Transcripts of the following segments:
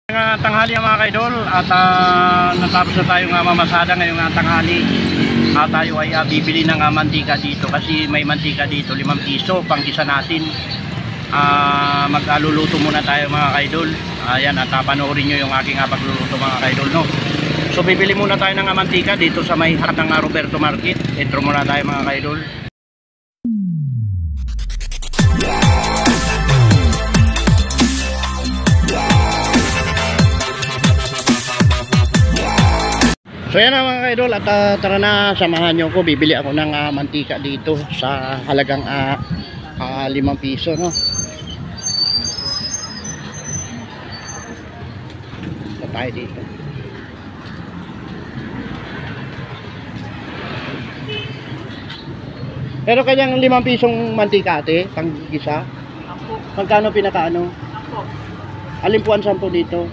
Tanghali mga kaidol at natapos na tayong mamasada ngayong tanghali. Tayo ay bibili ng mantika dito kasi may mantika dito 5 piso pang isa natin. Magluluto muna tayo mga kaidol. Ayan, at panoorin nyo yung aking pagluluto mga kaidol, no? So bibili muna tayo ng mantika dito sa may harap ng Roberto Market. Intro muna tayo mga kaidol. So yan mga kaidol, at tara na, samahan nyo ko. Bibili ako ng mantika dito sa halagang 5 piso, no? So tayo dito. Pero kanyang 5 pisong mantika ate, pang gisa. Magkano pinakaano? Alin po ang 10 dito?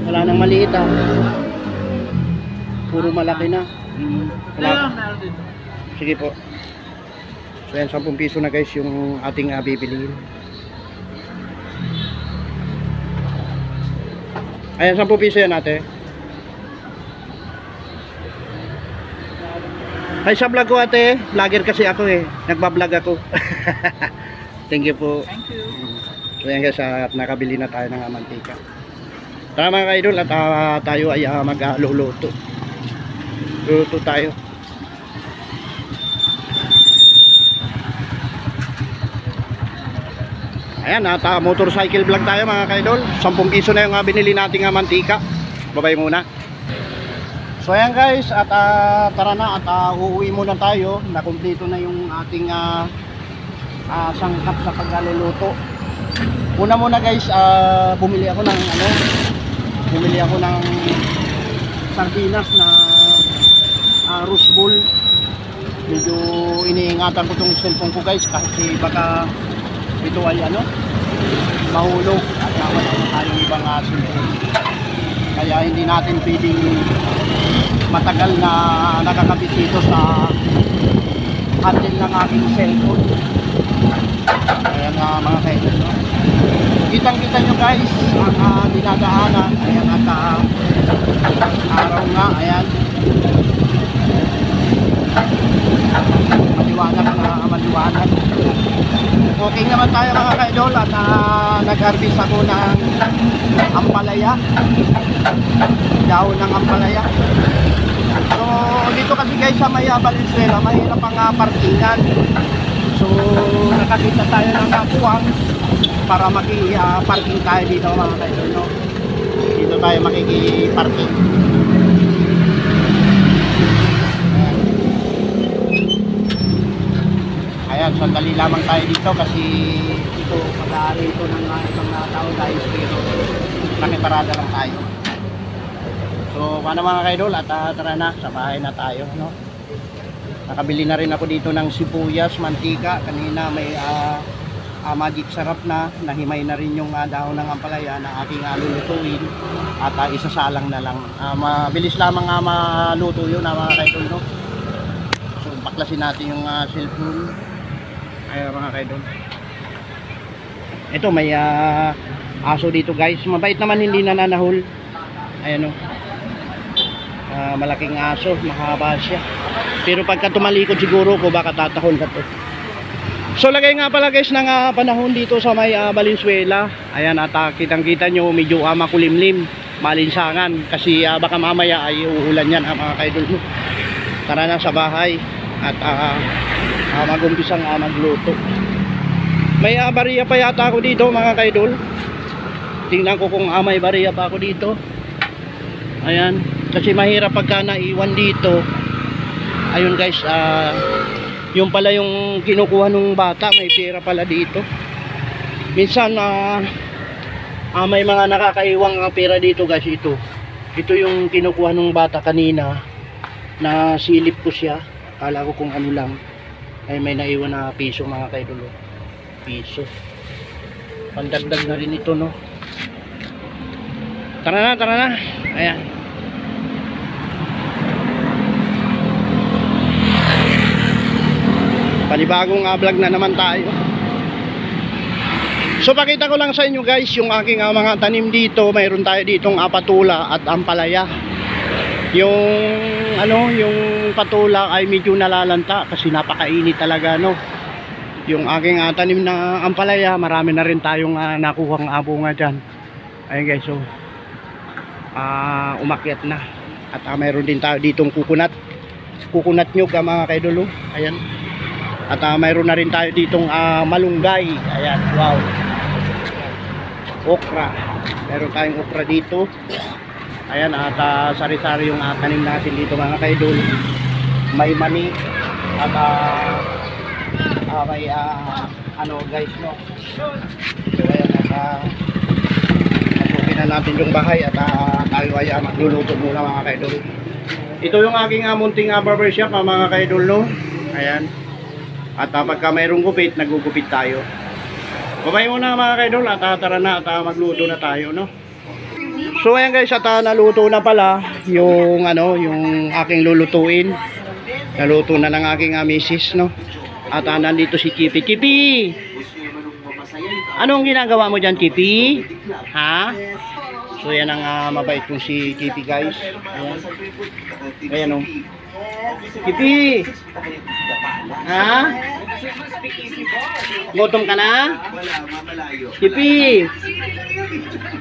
Wala nang maliit puro malaki na. Wala. Sige po. So yan, 10 piso na guys yung ating bibiliin. Ayan, 10 piso yan ate. Ay, sa vlog ko ate. Vlogger kasi ako Nagbablog ako. Thank you po. Thank you. So yan guys, nakabili na tayo ng mantika. Tara mga kaidol, at tayo ay magluluto. Luluto tayo. Ayan, at motorcycle vlog tayo mga kaidol. 10 piso na yung binili nating mantika. Babay muna. So ayan guys, at tara na, at uuwi muna tayo. Nakumpleto na yung ating sangkap sa pagluluto. Una muna guys, bumili ako ng sardinas na roast ball. Medyo iniingatan ko tong cellphone ko guys kasi baka ito ay mahulog at wala na tayong ibang cellphone. Kaya hindi natin pwedeng matagal na nakakabit dito sa handle ng aking cellphone. Ayan mga kaidol, no? Kitang-kita nyo guys ang dinadaanan. Ayan, at araw nga, ayan. Maliwanag. Okay naman tayo mga kaidol, at nag-harvest ako ng ampalaya. Dahon ng ampalaya. So dito kasi guys sa may Valenzuela, mahirap ang parkingan. So nakakita tayo ng kapuwang para maki-parking tayo dito mga kaidol, no? Dito tayo makiki-parking. Ayan, sandali lamang tayo dito kasi ito mag-aari ito ng ibang tao tayo, pero nakiparada lang tayo. So paano mga kaidol, at tara na, sa bahay na tayo, no? Nakabili na rin ako dito ng sibuyas, mantika. Kanina may magic sarap na, nahimay na rin yung dahon ng ampalaya na aking lulutuin, at isasalang na lang. Mabilis lamang maluto yun mga kaidol, no? So baklasin natin yung cellphone. Ayan mga kaidol. Ito may aso dito guys, mabait naman, hindi nananahol. Ayan o. Malaking aso, mahaba siya. Pero pagka tumalikod siguro ko baka tatahol na to. So lagay nga pala guys ng panahon dito sa may Valenzuela. Ayan, at kitang-kita nyo medyo makulimlim, malinsangan kasi baka mamaya ay uulan yan mga kaidol. Tara na sa bahay at mag-umpisang magluto. May bariya pa yata ako dito mga kaidol. Tingnan ko kung may bariya pa ako dito. Ayan, kasi mahirap pagka naiwan dito. Ayun guys, yung pala yung kinukuha nung bata, may pera pala dito. Minsan may mga nakakaiwang pera dito guys. Ito yung kinukuha nung bata kanina, na silip ko siya. Kala ko kung ano lang, ay may naiwan na piso mga kaidol. Piso. Pandagdag na rin ito, no? Tara na. Ayan. Panibagong vlog na naman tayo. So pakita ko lang sa inyo guys yung aking mga tanim dito. Mayroon tayo ditong patula at ampalaya. Yung yung patula ay medyo nalalanta kasi napakainit talaga no. Yung aking tanim na ampalaya, marami na rin tayong nakuhang bunga diyan. Ayun guys, so umakyat na. At mayroon din tayo ditong coconut nyug mga kaidol. Ayan. At mayroon na rin tayo ditong malunggay. Ayan, wow. Okra. Meron tayong okra dito. Ayan, at sari-sari yung tanim natin dito mga kaidol. May mani at may guys no. So ayan, at masukin na natin yung bahay at tayo ay magluluto muna mga kaidol. Ito yung aking munting barbershop mga kaidol no. Ayan. At pagka mayroong gupit, nagugupit tayo. Babay muna mga kaidol at tara na at magluto na tayo no. So ayan guys, at naluto na pala yung yung aking lulutuin. Naluto na ng aking misis no. At nandito si Kipi. Kipi! Anong ginagawa mo dyan, Kipi? Ha? So yan ang mabait kong si Kipi guys. Ayan. Ayan o. Kipi! Ha? Gutom ka na? Kipi!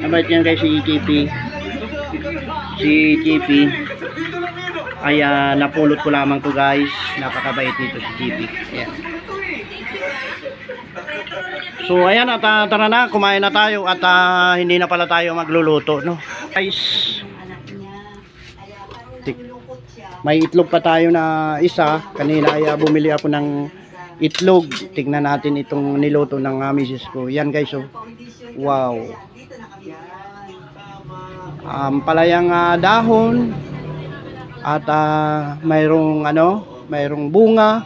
Mabait yan guys si Kipi. Si Kipi ay napulot ko lamang to guys. Napakabait nito si Kipi. Ayan. So ayan, at tara na, kumain na tayo at hindi na pala tayo magluluto no. Guys, may itlog pa tayo na isa. Kanina ay bumili ako ng itlog. Tingnan natin itong niluto ng misis ko. Yan guys, oh. Wow. Palayang dahon at mayroong mayroong bunga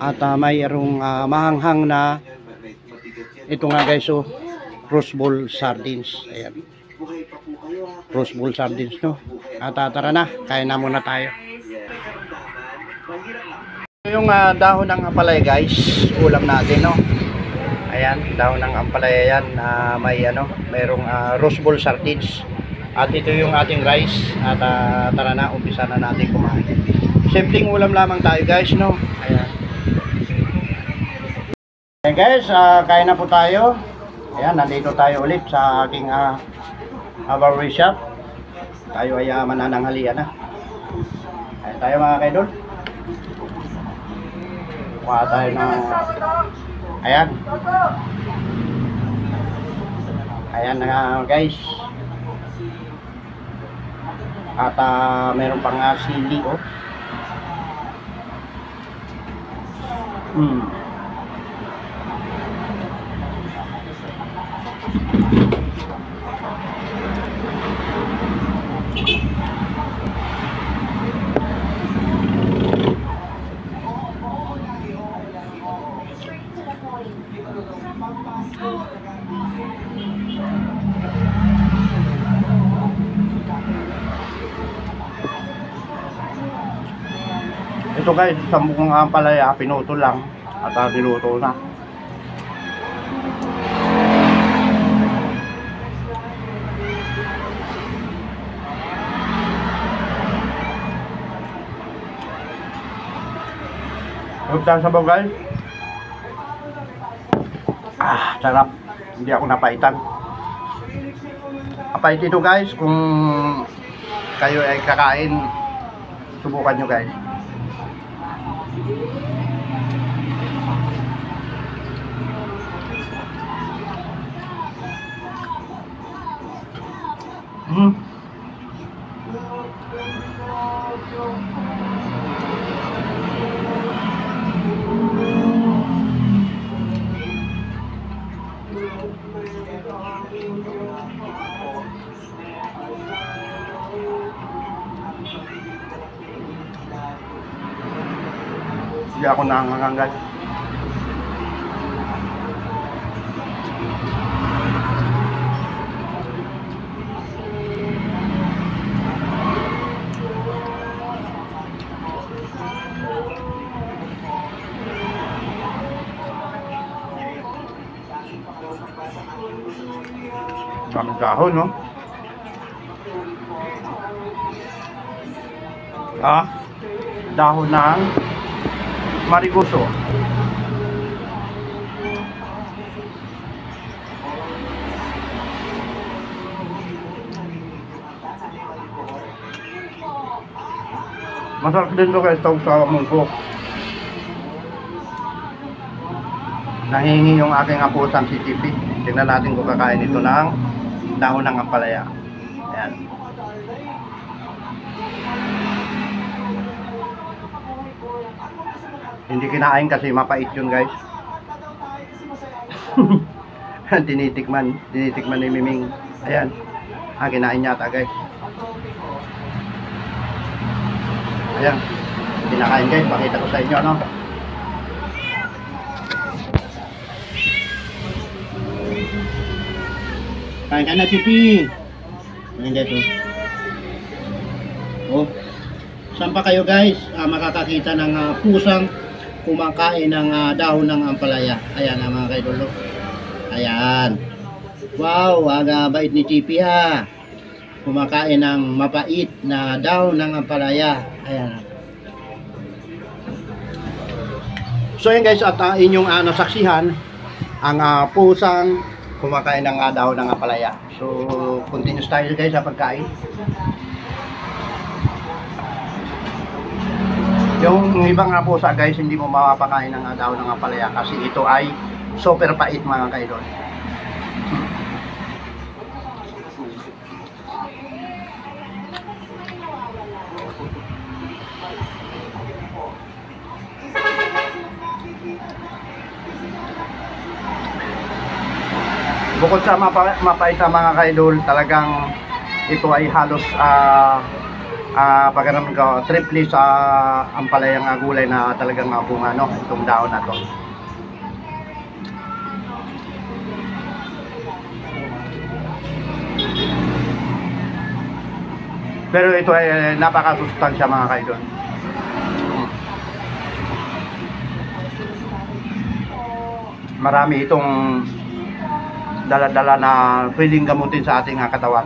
at mayroong mahanghang na ito nga guys, oh, rose bowl sardines. Ayan, rose bowl sardines no. At tara na, kain na muna tayo. Yung dahon ng ampalaya guys, ulam natin no. Ayan, dahon ng ampalaya yan, mayroong rose bowl sardines. At ito yung ating rice. At tara na, umpisa na natin kumain. Simpleng ulam lamang tayo guys no. Ayan. Ayan guys, kain na po tayo. Ayan, nandito tayo ulit sa aking barbershop. Tayo ay manananghalian na. Ayan tayo mga kaidol. Kuha tayo ng ayan. Ayan na guys. At meron pang sili oh. Ito guys, sa mukhang ampalaya, pinuto lang at niluto na. Huwag tayo sabaw guys. Sarap. Hindi ako napaitan. Apait ito guys, kung kayo ay kakain, subukan nyo guys. Hindi ako nangangagal. Daming dahon, no? Dahon ng mariguso. Masarap din to guys, tawag sa mungkok. Nahingi yung aking apusang si Chippy. Tingnan natin kung kakain ito ng dahon ng ampalaya. Ayan. Hindi kinain kasi mapait yun guys. Tinitikman ni Miming. Ayan. Kinain yata guys. Ayan. Kinakain guys, pakita ko sa inyo, no? Kain ka na, Pipi. Ayan guys, oh. Saan pa kayo guys makakakita ng pusang kumakain ng dahon ng ampalaya? Ayan mga kaidolo. Ayan. Wow, bait ni Chippy ha. Kumakain ng mapait na dahon ng ampalaya. Ayan. So yan guys, at inyong nasaksihan ang pusang kumakain ng dahon ng ampalaya. So continuous tayo guys sa pagkain. Yung ibang pusa guys, hindi mo mapapakain ng dahon ng ampalaya kasi ito ay super pait mga kaidol. Bukod sa mapait sa mga kaidol, talagang ito ay halos pagkaroon ko triple sa ampalayang gulay na talagang bunga, no? Itong dahon na to. Pero ito ay napakasustansya mga kaidol. Marami itong dala-dala na pwedeng gamutin sa ating katawan.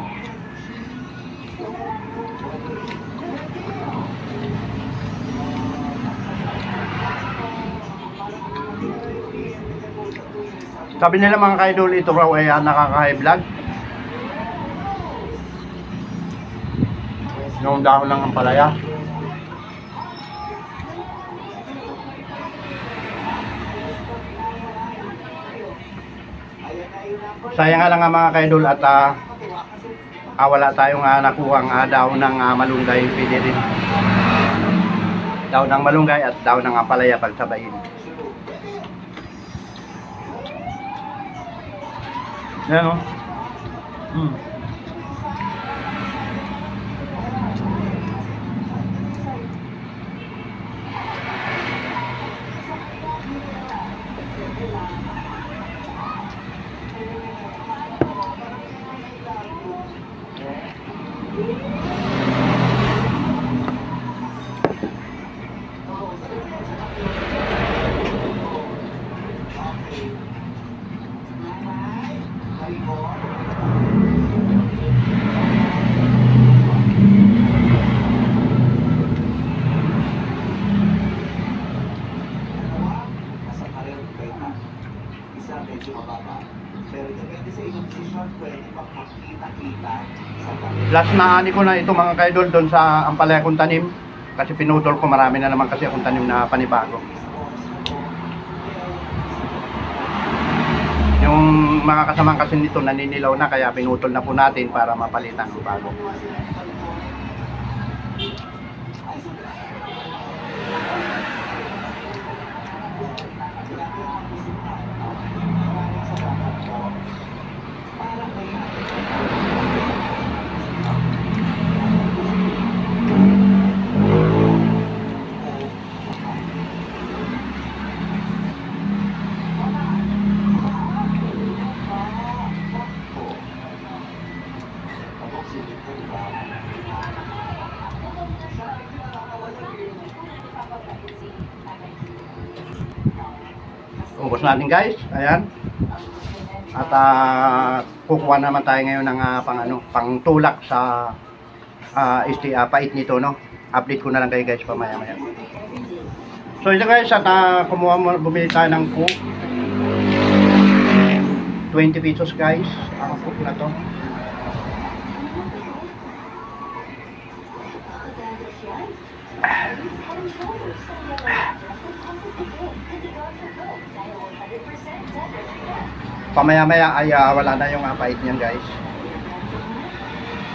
Sabi nila mga kaidol, ito raw ay nakaka-high blood. Yung dahon ng ampalaya. Sayang nga lang mga kaidol at wala tayong nakuhang dahon ng malunggay. Pwede rin dahon ng malunggay at dahon ng ampalaya pagsabayin. Yan o. Last na ani ko na ito mga kaidol doon sa ampalaya kong tanim kasi pinutol ko, marami na naman kasi akong tanim na panibago. Yung mga kasamang kasi nito naninilaw na kaya pinutol na po natin para mapalitan ng bago. Ubos natin guys, ayan. At kukuha naman tayo ngayon ng pang tulak sa pait nito, no. Update ko na lang kayo guys pamaya-maya. So ito guys, at bumili tayo ng Coke. 20 pesos guys ang Coke na to. Pamaya-maya ay wala na yung pait niyan guys.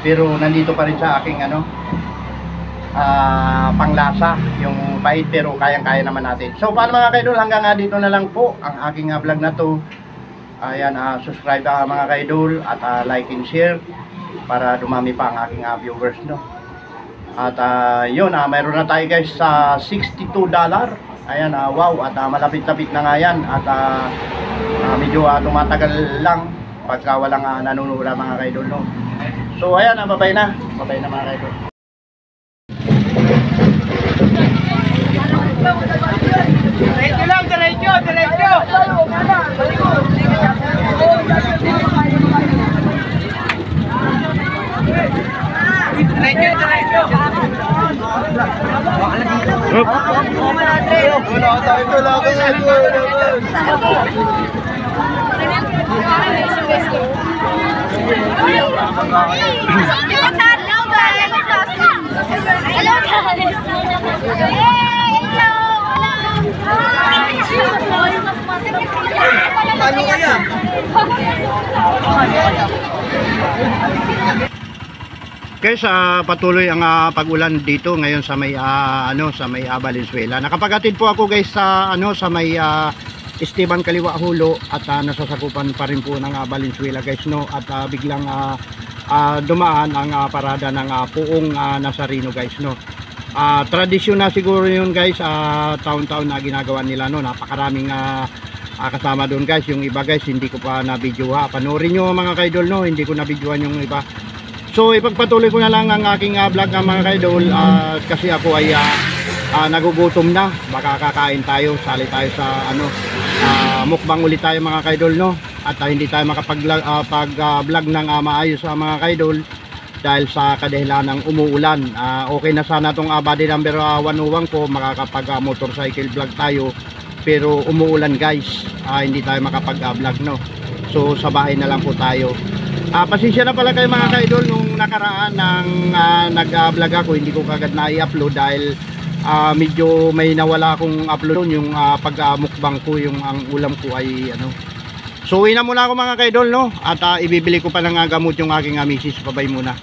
Pero nandito pa rin sa aking panglasa yung pait, pero kayang-kaya naman natin. So paano mga kaidol, hanggang dito na lang po ang aking vlog na to. Ayan, subscribe mga kaidol at like and share para dumami pa ang aking viewers, no. At yun, mayroon na tayo guys sa $62. Ayan, wow, at malapit-lapit na nga yan. At medyo tumatagal lang pagka walang nanonood mga kaidol, no. So ayan, babay na mga kaidol. Diretso lang, diretso. Diretso. Ano kaya? Guys, patuloy ang pag-ulan dito ngayon sa may Valenzuela. Nakapaghatid po ako guys sa sa may Esteban Kaliwa Hulo at nasasakupan pa rin po ng Valenzuela guys, no. At biglang dumaan ang parada ng Puong Nazareno guys, no. Tradisyon na siguro yun guys, taon-taon na ginagawa nila, no. Napakaraming kasama doon guys. Yung iba guys hindi ko pa na-videoha. Panoorin nyo mga kaidol, no. Hindi ko na-videohan yung iba. So ipagpatuloy ko na lang ang aking vlog mga kaidol, kasi ako ay nagugutom na. Baka kakain tayo, sali tayo sa mukbang ulit tayo mga kaidol, no. At hindi tayo makapag-vlog ng maayos mga kaidol dahil sa kadahilan ng umuulan. Okay na sana itong body number 101 ko, makakapag motorcycle vlog tayo, pero umuulan guys, hindi tayo makapag-vlog, no. So sa bahay na lang po tayo. Pasensya na pala kayo mga kaidol, nung nakaraan ng nag-vlog ako, hindi ko kagad na i-upload dahil medyo may nawala akong upload yung pag-mukbang ko, yung ang ulam ko ay So uwi na muna ako mga kaidol, no. At ibibili ko pa ng gamot yung aking misis. Babay muna.